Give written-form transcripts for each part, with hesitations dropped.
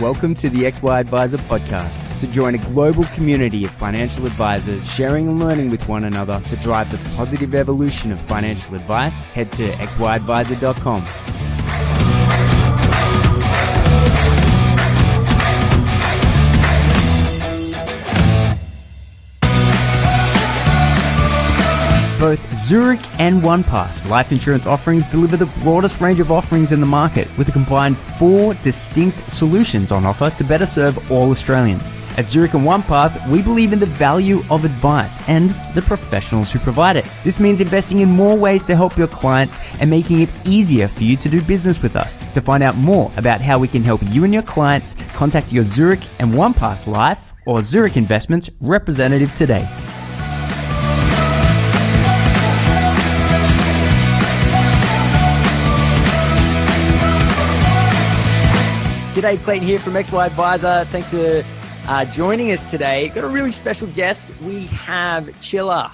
Welcome to the XY Advisor podcast. To join a global community of financial advisors sharing and learning with one another to drive the positive evolution of financial advice, head to xyadvisor.com. Both Zurich and Onepath life insurance offerings deliver the broadest range of offerings in the market with a combined 4 distinct solutions on offer to better serve all Australians. At Zurich and Onepath, we believe in the value of advice and the professionals who provide it. This means investing in more ways to help your clients and making it easier for you to do business with us. To find out more about how we can help you and your clients, contact your Zurich and Onepath Life or Zurich Investments representative today. G'day, Clayton here from XY Advisor. Thanks for joining us today. Got a really special guest. We have Csilla,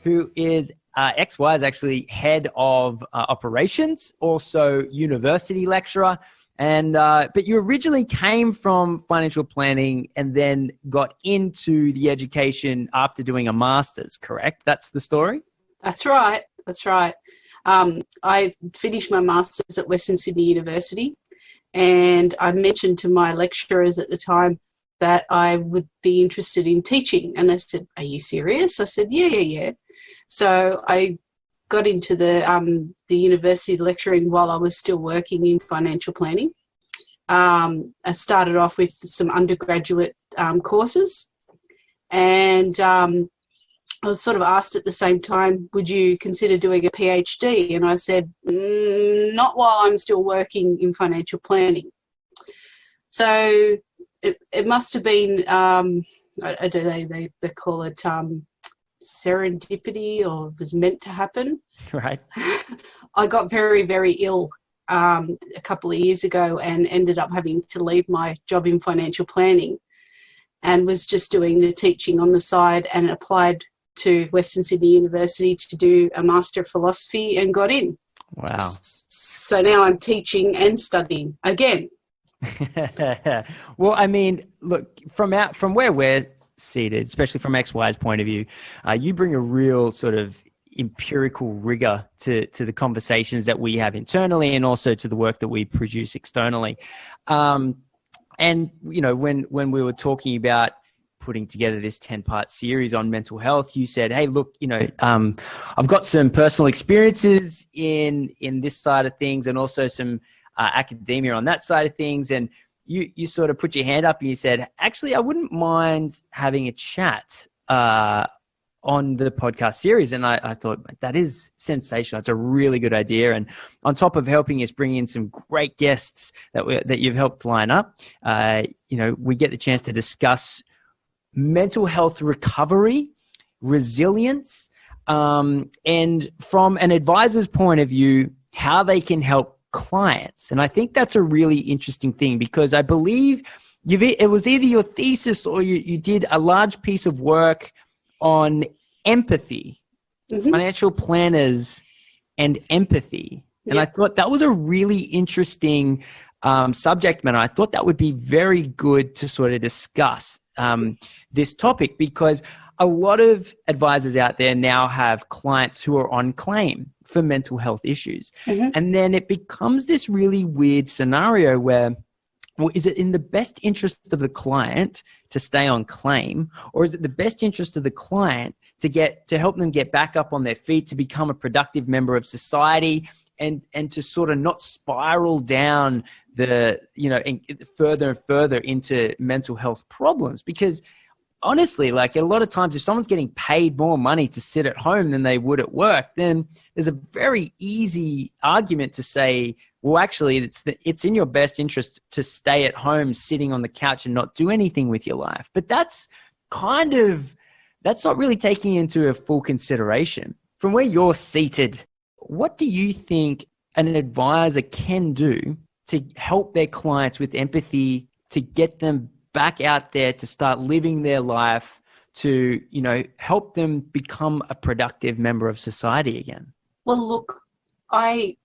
who is XY's actually head of operations, also university lecturer. And but you originally came from financial planning and then got into the education after doing a master's, correct? That's the story? That's right. I finished my master's at Western Sydney University. And I mentioned to my lecturers at the time that I would be interested in teaching. And they said, "Are you serious?" I said, yeah. So I got into the university lecturing while I was still working in financial planning. I started off with some undergraduate courses. And I was sort of asked at the same time, would you consider doing a PhD? And I said, not while I'm still working in financial planning. So it must have been, they call it serendipity, or it was meant to happen. Right. I got very, very ill a couple of years ago and ended up having to leave my job in financial planning and was just doing the teaching on the side and applied to Western Sydney University to do a Master of Philosophy and got in. Wow. So now I'm teaching and studying again. Well, I mean, look, from where we're seated, especially from XY's point of view, you bring a real sort of empirical rigor to the conversations that we have internally and also to the work that we produce externally. And, you know, when we were talking about putting together this 10-part series on mental health, you said, hey, look, you know, I've got some personal experiences in this side of things and also some academia on that side of things. And you sort of put your hand up and you said, actually, I wouldn't mind having a chat on the podcast series. And I thought, that is sensational. It's a really good idea. And on top of helping us bring in some great guests that you've helped line up, you know, we get the chance to discuss mental health recovery, resilience, and from an advisor's point of view, how they can help clients. And I think that's a really interesting thing because I believe it was either your thesis or you did a large piece of work on empathy, financial planners and empathy. Yep. And I thought that was a really interesting subject matter. I thought that would be very good to sort of discuss this topic because a lot of advisors out there now have clients who are on claim for mental health issues. And then it becomes this really weird scenario where, well, is it in the best interest of the client to stay on claim, or is it the best interest of the client to help them get back up on their feet, to become a productive member of society and to sort of not spiral down further and further into mental health problems? Because honestly, like a lot of times if someone's getting paid more money to sit at home than they would at work, then there's a very easy argument to say, well, actually it's in your best interest to stay at home sitting on the couch and not do anything with your life. But that's not really taking into a full consideration. From where you're seated, what do you think an advisor can do to help their clients with empathy, to get them back out there, to start living their life, to, you know, help them become a productive member of society again? Well, look, I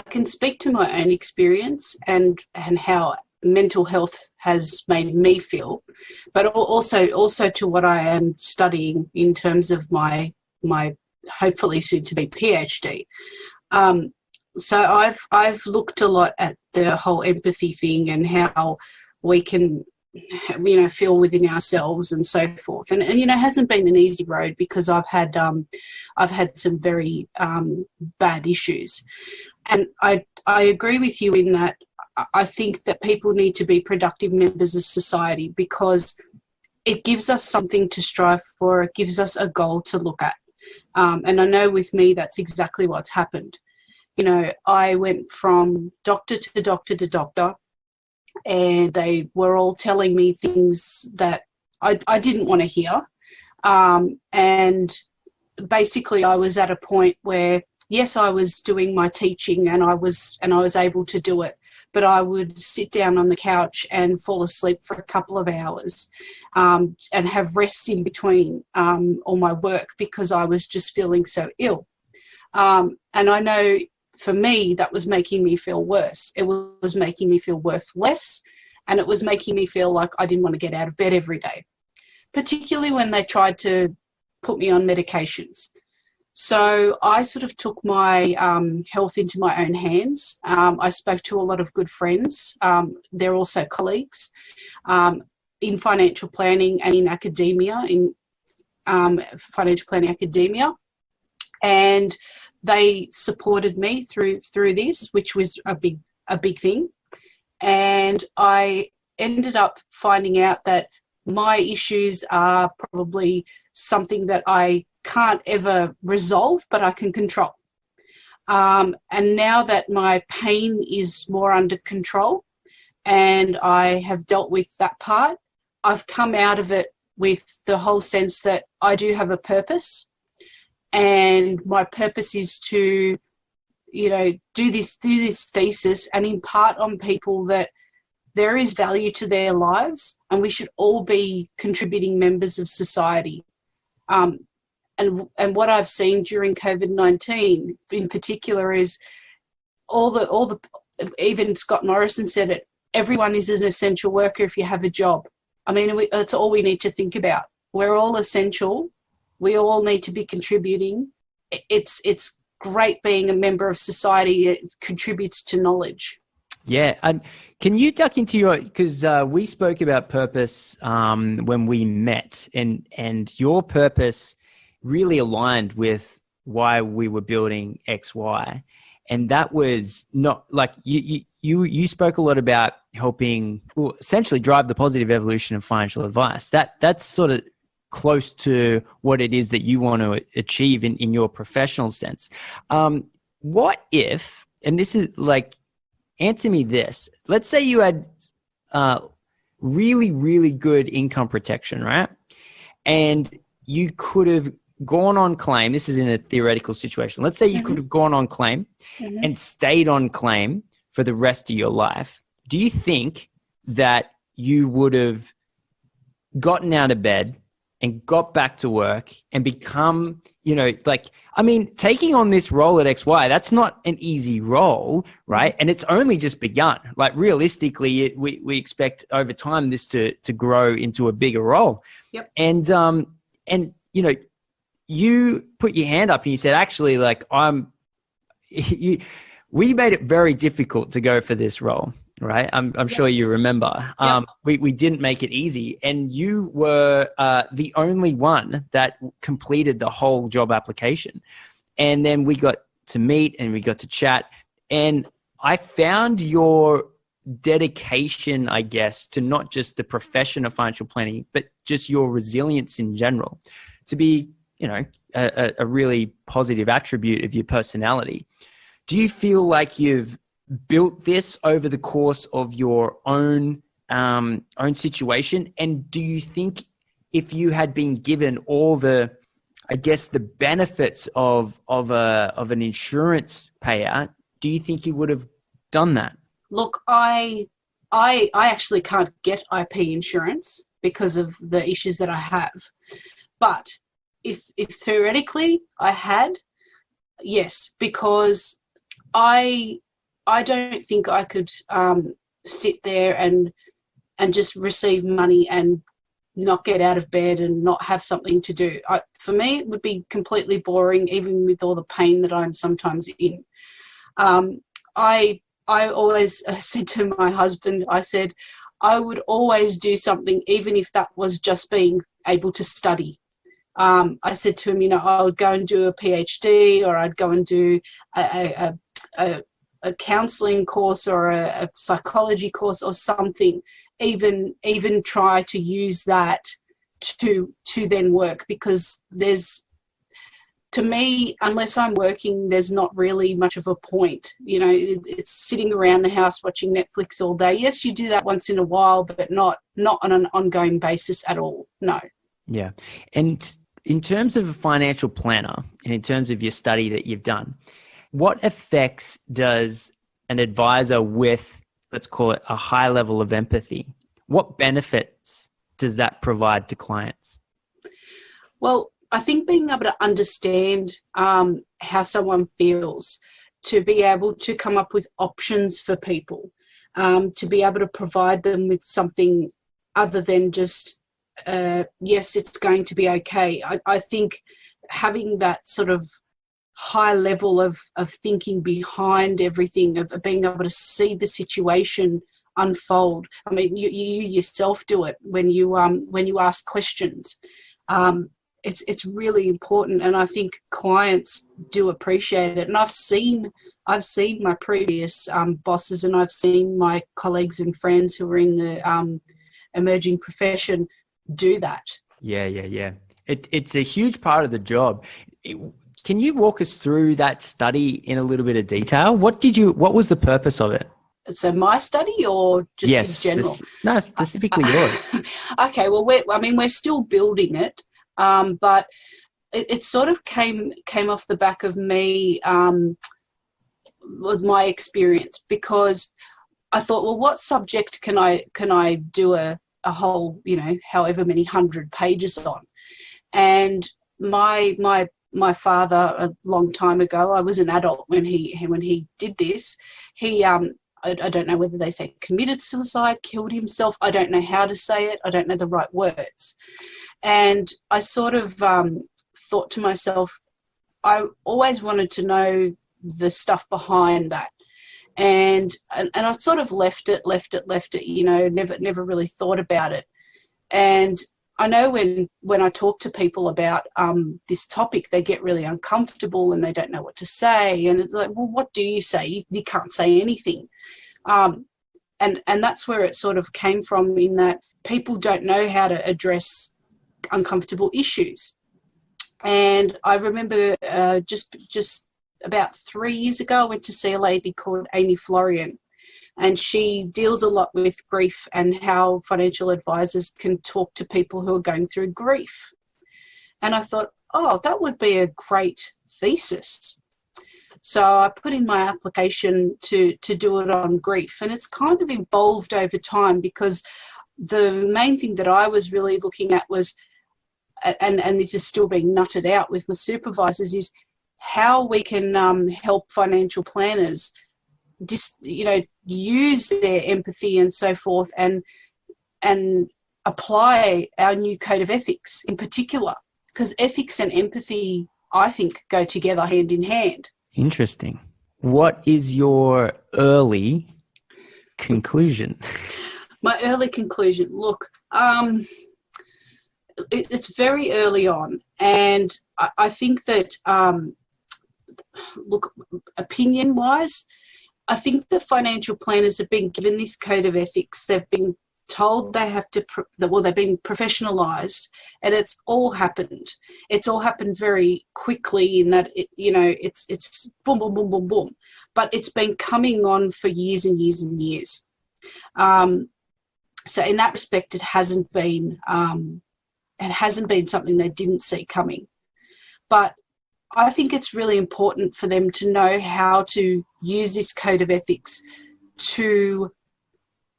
can speak to my own experience and how mental health has made me feel, but also to what I am studying in terms of my hopefully soon to be PhD. So I've looked a lot at the whole empathy thing and how we can, feel within ourselves and so forth. And it hasn't been an easy road, because I've had some very bad issues. And I agree with you in that I think that people need to be productive members of society, because it gives us something to strive for. It gives us a goal to look at. And I know with me, that's exactly what's happened. I went from doctor to doctor to doctor, and they were all telling me things that I didn't want to hear. And basically I was at a point where, yes, I was doing my teaching and I was able to do it, but I would sit down on the couch and fall asleep for a couple of hours, and have rests in between all my work, because I was just feeling so ill. And I know for me, that was making me feel worse. It was making me feel worth less, and it was making me feel like I didn't want to get out of bed every day, particularly when they tried to put me on medications. So I sort of took my health into my own hands. I spoke to a lot of good friends. They're also colleagues in financial planning and in academia, in financial planning academia. And they supported me through this, which was a big thing. And I ended up finding out that my issues are probably something that I can't ever resolve, but I can control. And now that my pain is more under control and I have dealt with that part, I've come out of it with the whole sense that I do have a purpose. And my purpose is to, do this thesis and impart on people that there is value to their lives, and we should all be contributing members of society. And what I've seen during COVID-19 in particular is all the even Scott Morrison said it, everyone is an essential worker if you have a job. I mean, that's all we need to think about. We're all essential. We all need to be contributing. It's great being a member of society. It contributes to knowledge. Yeah. And can you duck into because we spoke about purpose when we met, and your purpose really aligned with why we were building XY. And that was not like you spoke a lot about helping essentially drive the positive evolution of financial advice. That's sort of close to what it is that you want to achieve in your professional sense. What if, and this is like, answer me this, let's say you had really, really good income protection, right? And you could have gone on claim. This is in a theoretical situation. Let's say you could have gone on claim and stayed on claim for the rest of your life. Do you think that you would have gotten out of bed and got back to work and become, taking on this role at XY, that's not an easy role, right? And it's only just begun. Like realistically, we expect over time this to grow into a bigger role. Yep. And you put your hand up and you said, actually, we made it very difficult to go for this role. Right. I'm sure you remember. We didn't make it easy, and you were the only one that completed the whole job application. And then we got to meet and we got to chat, and I found your dedication, I guess, to not just the profession of financial planning, but just your resilience in general to be, a really positive attribute of your personality. Do you feel like you've built this over the course of your own situation? And do you think if you had been given all the benefits of an insurance payout, do you think you would have done that? Look, I actually can't get IP insurance because of the issues that I have. But if theoretically I had, yes, because I don't think I could sit there and just receive money and not get out of bed and not have something to do. For me, it would be completely boring, even with all the pain that I'm sometimes in. I always said to my husband, I said, I would always do something, even if that was just being able to study. I said to him, I would go and do a PhD, or I'd go and do a counselling course or a psychology course or something, even try to use that to then work, because to me, unless I'm working, there's not really much of a point. It's sitting around the house watching Netflix all day. Yes, you do that once in a while, but not on an ongoing basis at all. No. Yeah. And in terms of a financial planner and in terms of your study that you've done, what effects does an advisor with, let's call it, a high level of empathy, what benefits does that provide to clients? Well, I think being able to understand how someone feels, to be able to come up with options for people, to be able to provide them with something other than just, yes, it's going to be okay. I think having that sort of high level of thinking behind everything, of being able to see the situation unfold. I mean, you yourself do it when you ask questions. It's really important, and I think clients do appreciate it. And I've seen my previous bosses, and I've seen my colleagues and friends who are in the emerging profession do that. Yeah. It's a huge part of the job. Can you walk us through that study in a little bit of detail? What was the purpose of it? So my study, or just in general? No, specifically yours. Okay, well, we're still building it, but it sort of came off the back of me, was my experience, because I thought, well, what subject can I do a whole, however many 100 pages on? And my father, a long time ago, I was an adult when he did this. He I don't know whether they say committed suicide, killed himself. I don't know how to say it. I don't know the right words. And I sort of thought to myself, I always wanted to know the stuff behind that. And I sort of left it, never really thought about it. And I know when I talk to people about this topic, they get really uncomfortable and they don't know what to say. And it's like, well, what do you say? You can't say anything. And that's where it sort of came from, in that people don't know how to address uncomfortable issues. And I remember just about 3 years ago, I went to see a lady called Amy Florian. And she deals a lot with grief and how financial advisors can talk to people who are going through grief. And I thought, oh, that would be a great thesis. So I put in my application to do it on grief. And it's kind of evolved over time, because the main thing that I was really looking at was, and this is still being nutted out with my supervisors, is how we can help financial planners use their empathy and so forth, and apply our new code of ethics in particular, because ethics and empathy, I think, go together hand in hand. Interesting. What is your early conclusion? My early conclusion, look, it's very early on, and I think that, look, opinion-wise, I think that financial planners have been given this code of ethics. They've been told they have to, they've been professionalised, and it's all happened. It's all happened very quickly, in that, it's boom, boom, boom, boom, boom. But it's been coming on for years and years and years. So in that respect, it hasn't been something they didn't see coming. But I think it's really important for them to know how to use this code of ethics to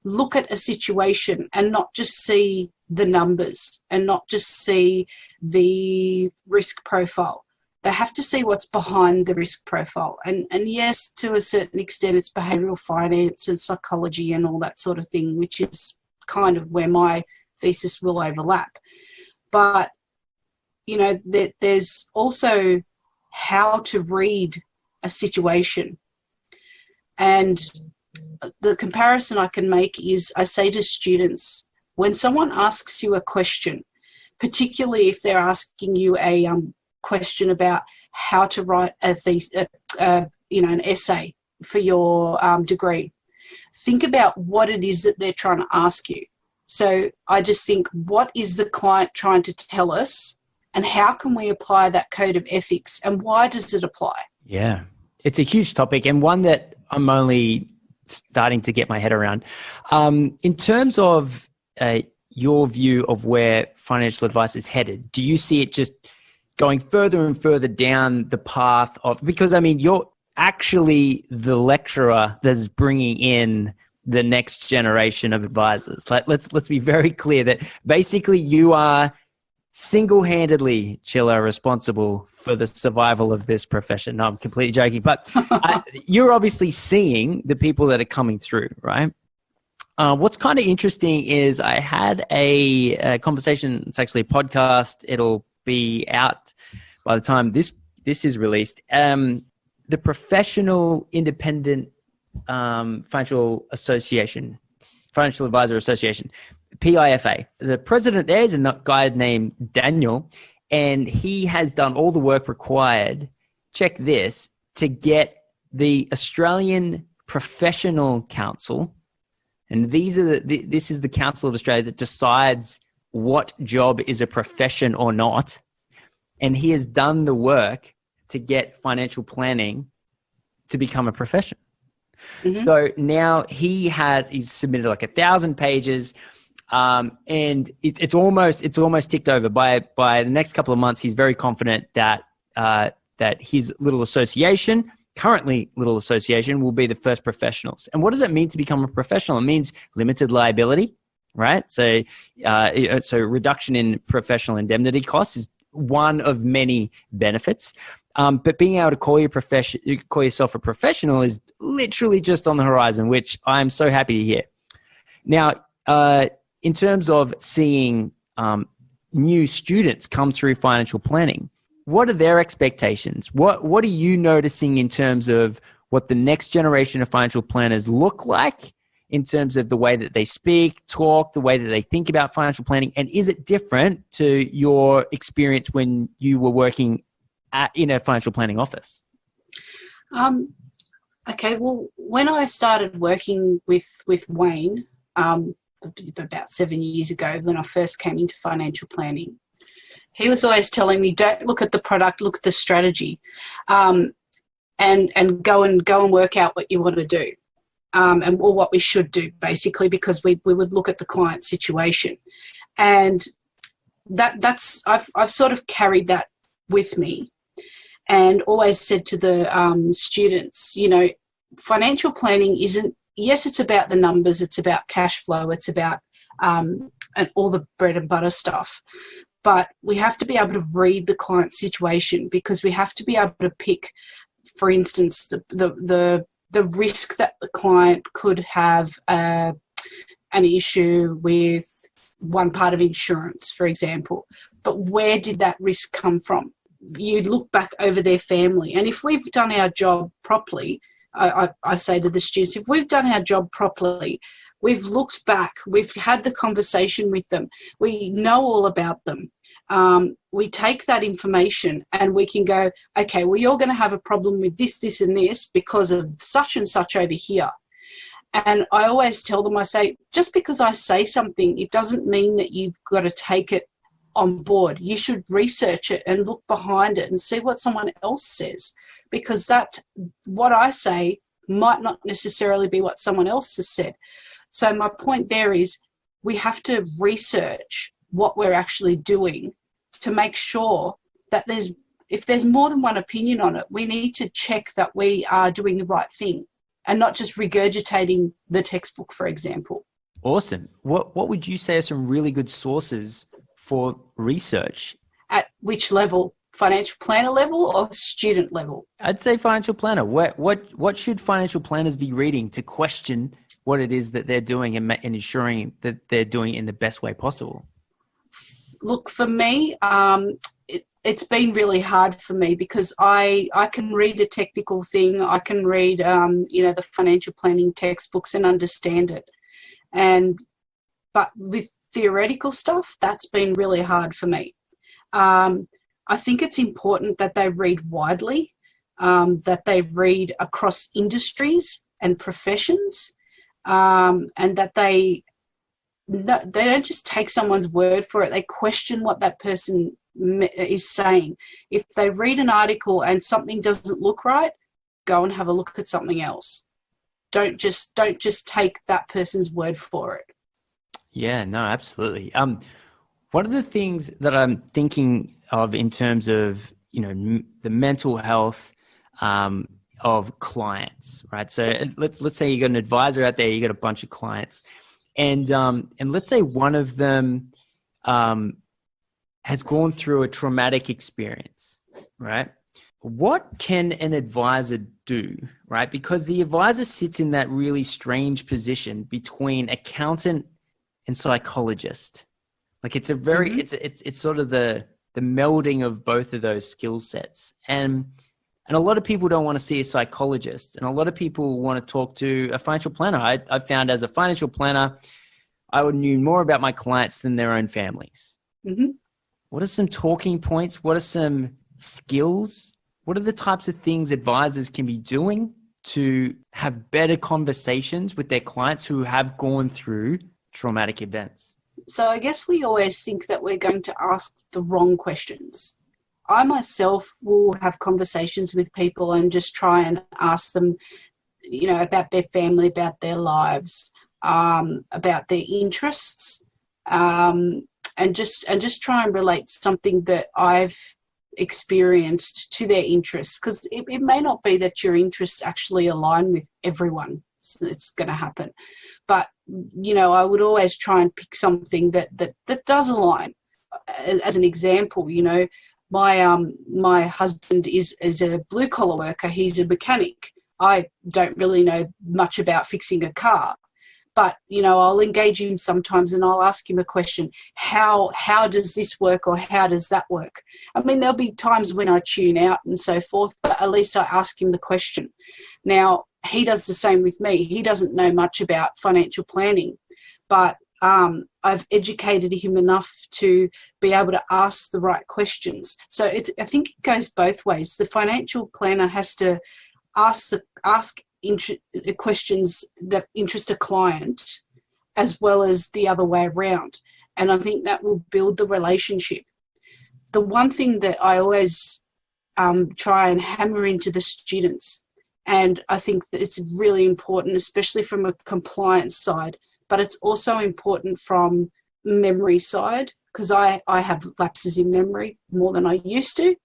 look at a situation and not just see the numbers and not just see the risk profile. they have to see what's behind the risk profile. And yes, to a certain extent, it's behavioral finance and psychology and all that sort of thing, which is kind of where my thesis will overlap. But, you know, there's also how to read a situation. And the comparison I can make is I say to students, when someone asks you a question, particularly if they're asking you a question about how to write an essay for your degree, think about what it is that they're trying to ask you. So I just think, what is the client trying to tell us, and how can we apply that code of ethics, and why does it apply? Yeah, it's a huge topic, and one that I'm only starting to get my head around. In terms of your view of where financial advice is headed, do you see it just going further and further down the path of, because I mean, you're actually the lecturer that's bringing in the next generation of advisors. Like, let's be very clear that basically you are single-handedly, Csilla, responsible for the survival of this profession. No, I'm completely joking, but you're obviously seeing the people that are coming through, right? What's kind of interesting is I had a conversation. It's actually a podcast. It'll be out by the time this is released. The Professional Independent Financial Advisor Association, PIFA. The president there is a guy named Daniel, and he has done all the work required, check this, to get the Australian Professional Council, and this is the Council of Australia that decides what job is a profession or not, and he has done the work to get financial planning to become a profession. Mm-hmm. So now he's submitted like 1,000 pages, and it's almost ticked over. By the next couple of months, he's very confident that his little association, currently little association, will be the first professionals. And what does it mean to become a professional? It means limited liability, right? So reduction in professional indemnity costs is one of many benefits. But being able to call yourself a professional is literally just on the horizon, which I'm so happy to hear. Now, in terms of seeing new students come through financial planning, what are their expectations? What are you noticing in terms of what the next generation of financial planners look like, in terms of the way that they speak, talk, the way that they think about financial planning? And is it different to your experience when you were working in a financial planning office? Okay, well, when I started working with Wayne about 7 years ago, when I first came into financial planning, he was always telling me, don't look at the product, look at the strategy, and go and work out what you want to do, or what we should do, basically, because we would look at the client situation. And that's I've sort of carried that with me, and always said to the students, you know, financial planning isn't, yes, it's about the numbers, it's about cash flow, it's about and all the bread and butter stuff. But we have to be able to read the client situation, because we have to be able to pick, for instance, the risk that the client could have an issue with one part of insurance, for example. But where did that risk come from? You look back over their family. And if we've done our job properly, I say to the students, if we've done our job properly, we've looked back, we've had the conversation with them, we know all about them. We take that information and we can go, okay, well, you're going to have a problem with this, this, and this because of such and such over here. And I always tell them, I say, just because I say something, it doesn't mean that you've got to take it on board. You should research it and look behind it and see what someone else says, because that what I say might not necessarily be what someone else has said. So my point there is, we have to research what we're actually doing to make sure that if there's more than one opinion on it, we need to check that we are doing the right thing and not just regurgitating the textbook, for example. Awesome. What would you say are some really good sources for research? At which level? financial planner level or student level? I'd say financial planner. What should financial planners be reading to question what it is that they're doing and ensuring that they're doing it in the best way possible? Look, for me, it's been really hard for me because I can read a technical thing. I can read, the financial planning textbooks and understand it. But with theoretical stuff, that's been really hard for me. I think it's important that they read widely, that they read across industries and professions, and that they don't just take someone's word for it. They question what that person is saying. If they read an article and something doesn't look right, go and have a look at something else. Don't just take that person's word for it. Yeah, no, absolutely. One of the things that I'm thinking of in terms of, the mental health of clients, right? So let's say you got an advisor out there, you got a bunch of clients, and let's say one of them has gone through a traumatic experience, right? What can an advisor do, right? Because the advisor sits in that really strange position between accountant and psychologist. Like it's a very, it's sort of the melding of both of those skill sets. And a lot of people don't want to see a psychologist, and a lot of people want to talk to a financial planner. I found as a financial planner, I would knew more about my clients than their own families. Mm-hmm. What are some talking points? What are some skills? What are the types of things advisors can be doing to have better conversations with their clients who have gone through traumatic events? So I guess we always think that we're going to ask the wrong questions. I myself will have conversations with people and just try and ask them, about their family, about their lives, about their interests, and just try and relate something that I've experienced to their interests, because it may not be that your interests actually align with everyone. So it's going to happen, but I would always try and pick something that does align. As an example, my husband is a blue collar worker. He's a mechanic. I don't really know much about fixing a car, but I'll engage him sometimes and I'll ask him a question. How does this work, or how does that work? I mean, there'll be times when I tune out and so forth, but at least I ask him the question. Now, he does the same with me. He doesn't know much about financial planning, but I've educated him enough to be able to ask the right questions. So I think it goes both ways. The financial planner has to ask questions that interest a client, as well as the other way around. And I think that will build the relationship. The one thing that I always try and hammer into the students, and I think that it's really important, especially from a compliance side, but it's also important from memory side, because I have lapses in memory more than I used to.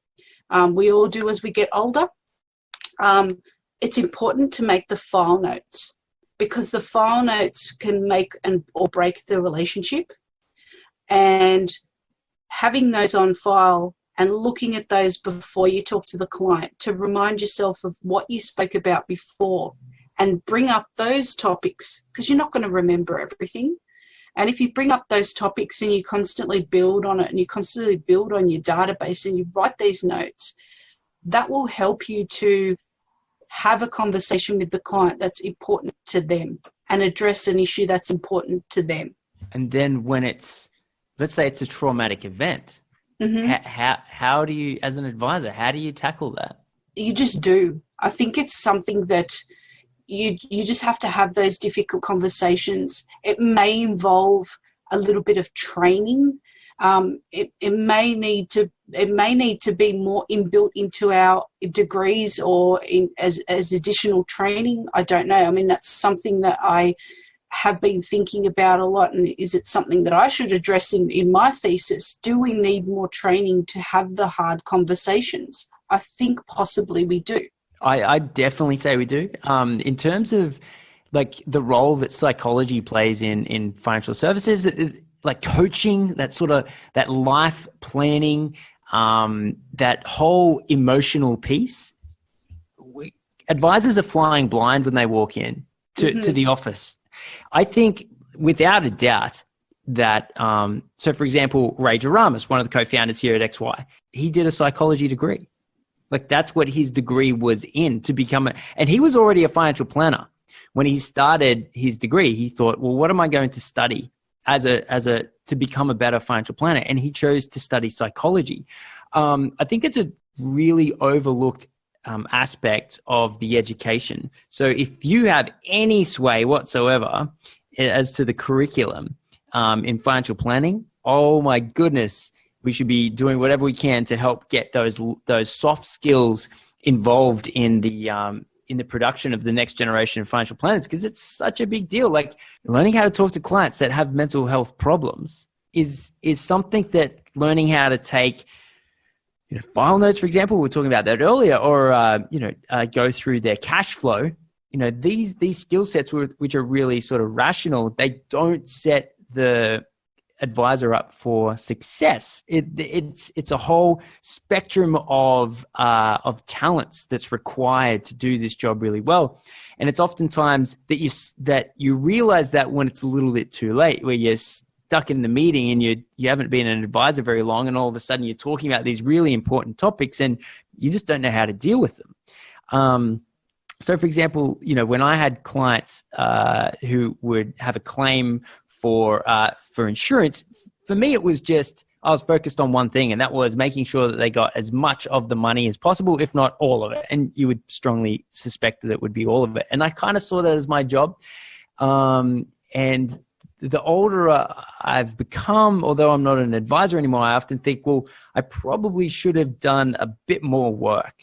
We all do as we get older. It's important to make the file notes, because the file notes can make or break the relationship. And having those on file and looking at those before you talk to the client to remind yourself of what you spoke about before, and bring up those topics, because you're not going to remember everything. And if you bring up those topics and you constantly build on it, and you constantly build on your database and you write these notes, that will help you to have a conversation with the client that's important to them and address an issue that's important to them. And then when let's say it's a traumatic event, how do you, as an advisor, how do you tackle that? You just do. I think it's something that you just have to have those difficult conversations. It may involve a little bit of training. It may need to be more inbuilt into our degrees, or as additional training. I don't know. I mean, that's something that I have been thinking about a lot. And is it something that I should address in my thesis? Do we need more training to have the hard conversations? I think possibly we do. I definitely say we do. In terms of like the role that psychology plays in financial services, like coaching, that life planning, that whole emotional piece, advisors are flying blind when they walk in to the office. I think without a doubt that, so for example, Ray Jaramis, one of the co-founders here at XY, he did a psychology degree. Like that's what his degree was in, to become and he was already a financial planner. When he started his degree, he thought, well, what am I going to study to become a better financial planner? And he chose to study psychology. I think it's a really overlooked aspect of the education. So if you have any sway whatsoever as to the curriculum in financial planning, oh my goodness, we should be doing whatever we can to help get those soft skills involved in the production of the next generation of financial planners, because it's such a big deal. Like learning how to talk to clients that have mental health problems is something that learning how to take, file notes, for example, we were talking about that earlier, or, go through their cash flow. These skill sets which are really sort of rational, they don't set the advisor up for success. It's a whole spectrum of talents that's required to do this job really well. And it's oftentimes that you realize that when it's a little bit too late, where you're stuck in the meeting and you haven't been an advisor very long, and all of a sudden you're talking about these really important topics and you just don't know how to deal with them. So for example, when I had clients who would have a claim for insurance, for me, it was just, I was focused on one thing, and that was making sure that they got as much of the money as possible, if not all of it. And you would strongly suspect that it would be all of it. And I kind of saw that as my job. And the older I've become, although I'm not an advisor anymore, I often think, well, I probably should have done a bit more work.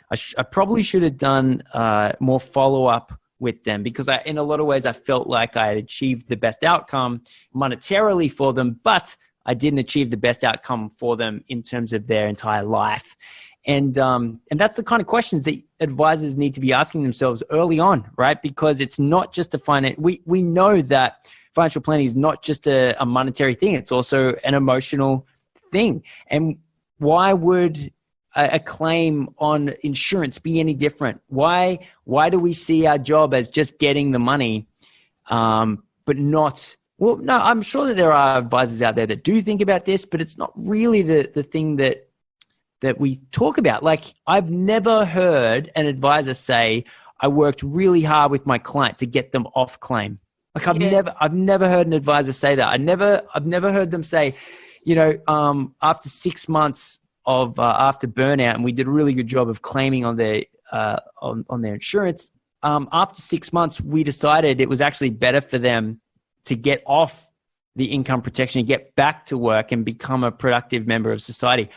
I probably should have done more follow-up with them, because in a lot of ways I felt like I had achieved the best outcome monetarily for them, but I didn't achieve the best outcome for them in terms of their entire life. And that's the kind of questions that advisors need to be asking themselves early on, right? Because it's not just we know that financial planning is not just a monetary thing. It's also an emotional thing. And why would a claim on insurance be any different? Why do we see our job as just getting the money, but not? Well, no, I'm sure that there are advisors out there that do think about this, but it's not really the thing that we talk about. Like, I've never heard an advisor say, I worked really hard with my client to get them off claim. Like I've never heard an advisor say that. I've never heard them say, after 6 months of after burnout, and we did a really good job of claiming on their on their insurance. After 6 months, we decided it was actually better for them to get off the income protection and get back to work and become a productive member of society.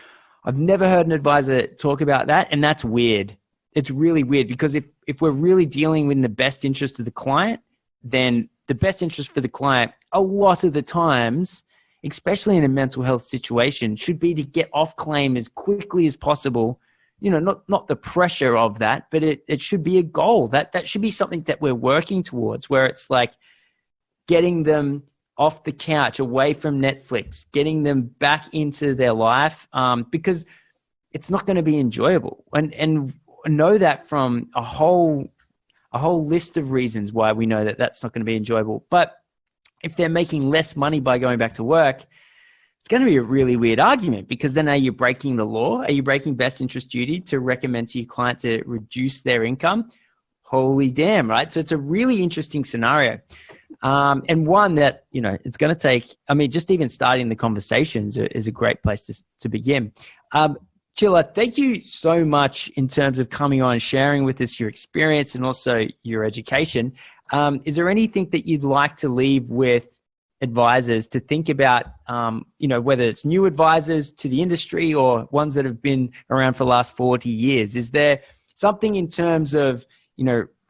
I've never heard an advisor talk about that, and that's weird. It's really weird, because if we're really dealing with the best interest of the client, then the best interest for the client a lot of the times, especially in a mental health situation, should be to get off claim as quickly as possible. Not the pressure of that, but it should be a goal. That should be something that we're working towards, where it's like getting them off the couch, away from Netflix, getting them back into their life, because it's not going to be enjoyable. And know that from a whole list of reasons why we know that that's not going to be enjoyable. But if they're making less money by going back to work, it's going to be a really weird argument, because then are you breaking the law? Are you breaking best interest duty to recommend to your client to reduce their income? Holy damn, right? So it's a really interesting scenario. And one that, it's going to take, just even starting the conversations is a great place to begin. Csilla, thank you so much in terms of coming on and sharing with us your experience and also your education. Is there anything that you'd like to leave with advisors to think about, whether it's new advisors to the industry or ones that have been around for the last 40 years? Is there something in terms of,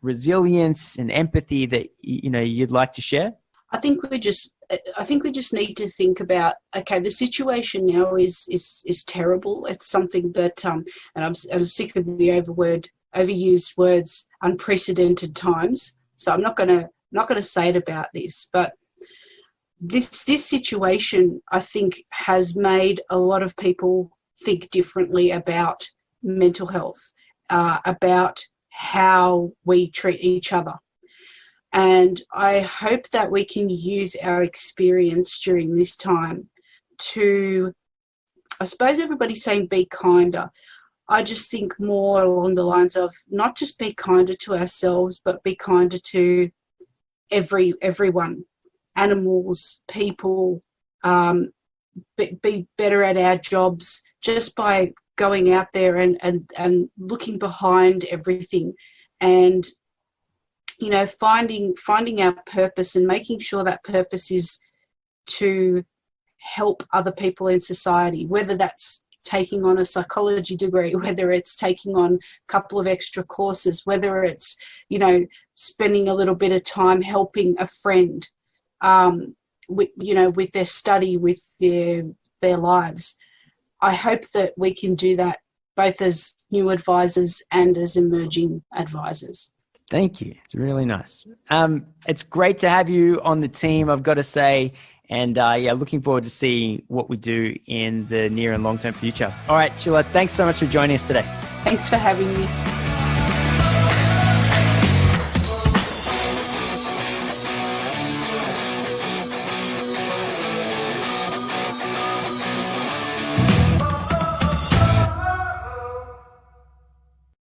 resilience and empathy that, you'd like to share? I think we just need to think about, okay, the situation now is terrible. It's something that, and I'm sick of the overused words, unprecedented times. So I'm not gonna say it about this, but this situation, I think, has made a lot of people think differently about mental health, about how we treat each other. And I hope that we can use our experience during this time to, I suppose everybody's saying be kinder. I just think more along the lines of not just be kinder to ourselves, but be kinder to everyone, animals, people, be better at our jobs just by going out there and looking behind everything, and finding our purpose and making sure that purpose is to help other people in society, whether that's taking on a psychology degree, whether it's taking on a couple of extra courses, whether it's spending a little bit of time helping a friend with their study, with their lives. I hope that we can do that both as new advisors and as emerging advisors. Thank you. It's really nice. It's great to have you on the team, I've got to say. And looking forward to seeing what we do in the near and long-term future. All right, Csilla, thanks so much for joining us today. Thanks for having me.